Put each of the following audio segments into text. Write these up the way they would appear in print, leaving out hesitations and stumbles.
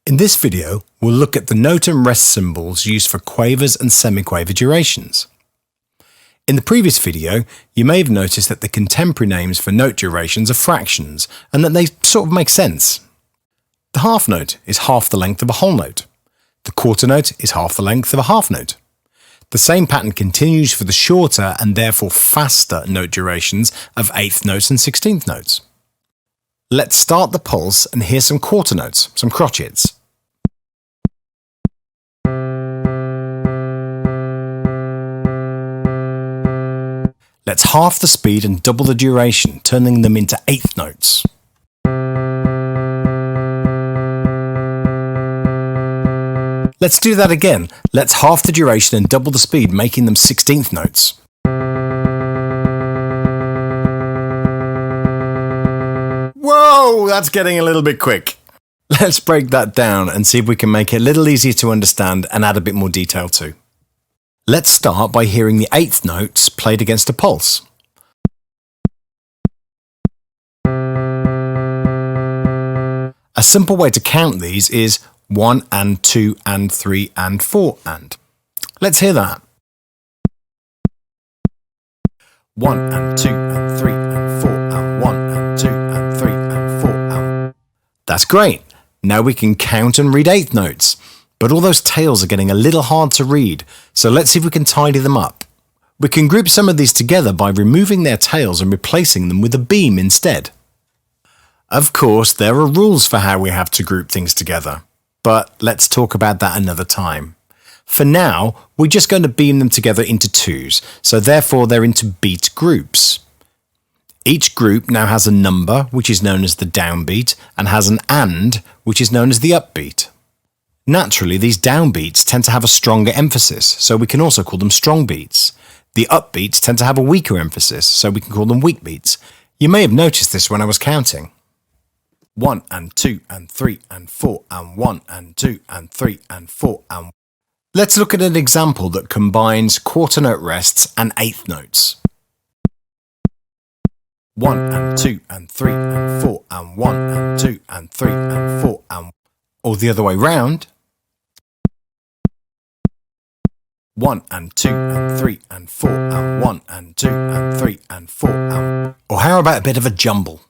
In this video, we'll look at the note and rest symbols used for quavers and semiquaver durations. In the previous video, you may have noticed that the contemporary names for note durations are fractions, and that they sort of make sense. The half note is half the length of a whole note. The quarter note is half the length of a half note. The same pattern continues for the shorter and therefore faster note durations of eighth notes and 16th notes. Let's start the pulse and hear some quarter notes, some crotchets. Let's half the speed and double the duration, turning them into eighth notes. Let's do that again. Let's half the duration and double the speed, making them 16th notes. Whoa, that's getting a little bit quick. Let's break that down and see if we can make it a little easier to understand and add a bit more detail to. Let's start by hearing the eighth notes played against a pulse. A simple way to count these is 1 and 2 and 3 and 4 and. Let's hear that. 1 and 2 and 3 and 4 and 1 and 2 and 3 and 4 and. That's great. Now we can count and read eighth notes. But all those tails are getting a little hard to read, so let's see if we can tidy them up. We can group some of these together by removing their tails and replacing them with a beam instead. Of course, there are rules for how we have to group things together, but let's talk about that another time. For now, we're just going to beam them together into twos, so therefore they're into beat groups. Each group now has a number, which is known as the downbeat, and has an and, which is known as the upbeat. Naturally, these downbeats tend to have a stronger emphasis, so we can also call them strong beats. The upbeats tend to have a weaker emphasis, so we can call them weak beats. You may have noticed this when I was counting. 1 and 2 and 3 and 4 and 1 and 2 and 3 and 4 and. Let's look at an example that combines quarter note rests and eighth notes. 1 and 2 and 3 and 4 and 1 and 2 and 3 and 4 and. Or the other way round. 1 and 2 and 3 and 4 and 1 and 2 and 3 and 4 and. Or how about a bit of a jumble?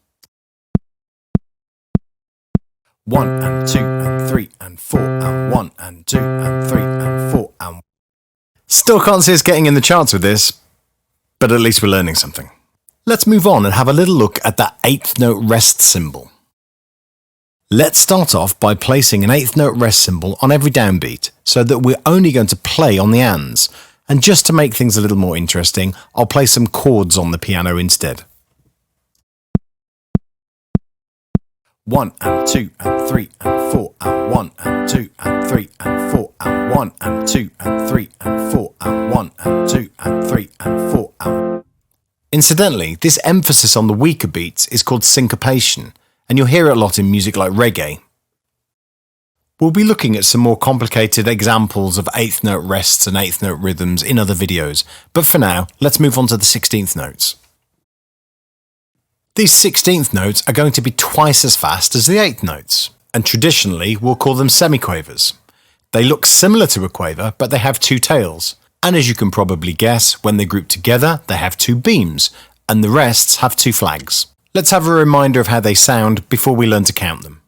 1 and 2 and 3 and 4 and 1 and 2 and 3 and 4 and. Still can't see us getting in the charts with this, but at least we're learning something. Let's move on and have a little look at that eighth note rest symbol. Let's start off by placing an eighth note rest symbol on every downbeat so that we're only going to play on the ands. And just to make things a little more interesting, I'll play some chords on the piano instead. 1 and 2 and 3 and 4 and 1 and 2 and 3 and 4 and 1 and 2 and 3 and 4 and 1 and 2 and 3 and 4 and. Incidentally, this emphasis on the weaker beats is called syncopation, and you'll hear it a lot in music like reggae. We'll be looking at some more complicated examples of eighth note rests and eighth note rhythms in other videos, but for now, let's move on to the 16th notes. These 16th notes are going to be twice as fast as the eighth notes, and traditionally we'll call them semi-quavers. They look similar to a quaver, but they have two tails, and as you can probably guess, when they group together, they have two beams, and the rests have two flags. Let's have a reminder of how they sound before we learn to count them.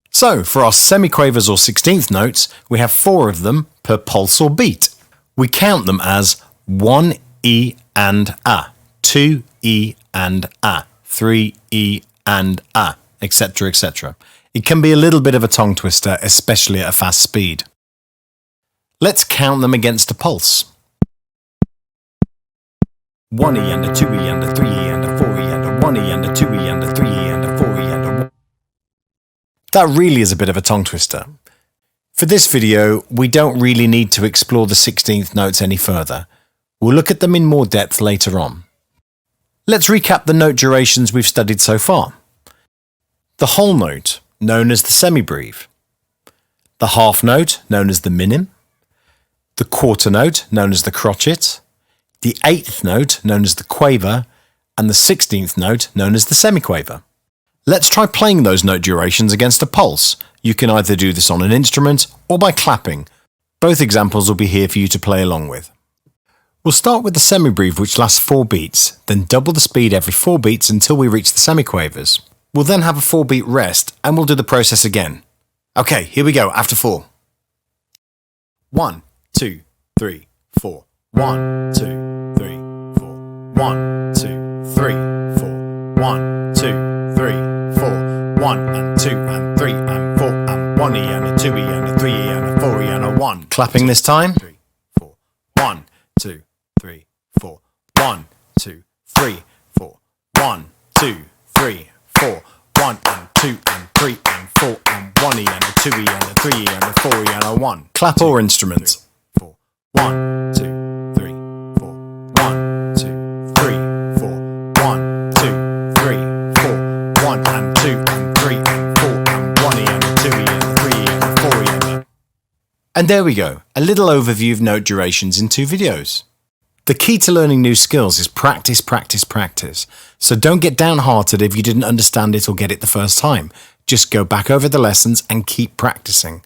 So, for our semiquavers or 16th notes, we have 4 of them per pulse or beat. We count them as 1 E and A, 2 E and A, 3 E and A, etc., etc. It can be a little bit of a tongue twister, especially at a fast speed. Let's count them against a pulse. 1 E and a 2 E and a 3 E and a 4 E and a 1 E and a 2 E and a 3 E and a 4 E and a 1. That really is a bit of a tongue twister. For this video, we don't really need to explore the 16th notes any further. We'll look at them in more depth later on. Let's recap the note durations we've studied so far. The whole note, known as the semibreve. The half note, known as the minim. The quarter note, known as the crotchet. the 8th note known as the quaver, and the 16th note known as the semi-quaver. Let's try playing those note durations against a pulse. You can either do this on an instrument or by clapping. Both examples will be here for you to play along with. We'll start with the semi-breve, which lasts 4 beats, then double the speed every 4 beats until we reach the semi-quavers. We'll then have a 4-beat rest and we'll do the process again. Okay, here we go after 4. 1, 2, 3, 4. 1, 2, 3, 4. 1, 2, 3, 4. 1, 2, 3, 4. 1 and 2 and 3 and 4 and 1 and a 2 and a 3 and a 4 and a 1. Clapping this time. 3, 4. 1, 2, 3, 4. 1, 2, 3, 4. 1, 2, 3, 4. 1 and 2 and 3 and 4 and 1 and a 2 and a 3 and a 4 and a 1. Clap or instrument. 4. 1, 2, 3, 4. 1, 2, 3, 4. 1, 2, 3, 4. 1 and 2 and 3 and 4 and 1 and a 2 and a 3 and a 4 and a... And there we go, a little overview of note durations in 2 videos. The key to learning new skills is practice, practice, practice. So don't get downhearted if you didn't understand it or get it the first time. Just go back over the lessons and keep practicing.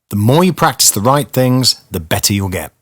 The more you practice the right things, the better you'll get.